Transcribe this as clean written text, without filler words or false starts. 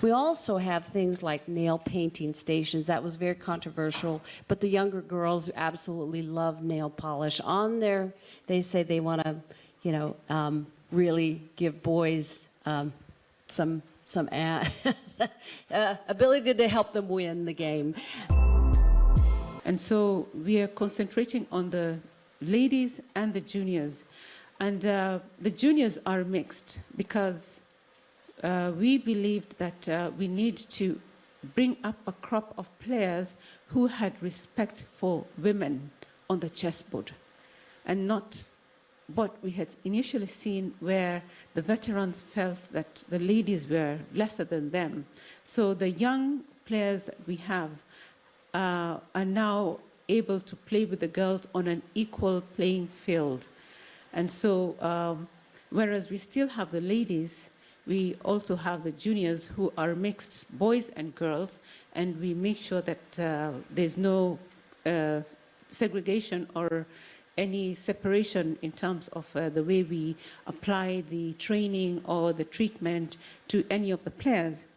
We also have things like nail painting stations. That was very controversial, but the younger girls absolutely love nail polish. On there, they say they want to, really give boys some ability to help them win the game. And so we are concentrating on the ladies and the juniors. And the juniors are mixed because we believed that we need to bring up a crop of players who had respect for women on the chessboard, and not what we had initially seen where the veterans felt that the ladies were lesser than them. So the young players that we have are now able to play with the girls on an equal playing field. And so, whereas we still have the ladies, we also have the juniors who are mixed boys and girls, and we make sure that there's no segregation or any separation in terms of the way we apply the training or the treatment to any of the players.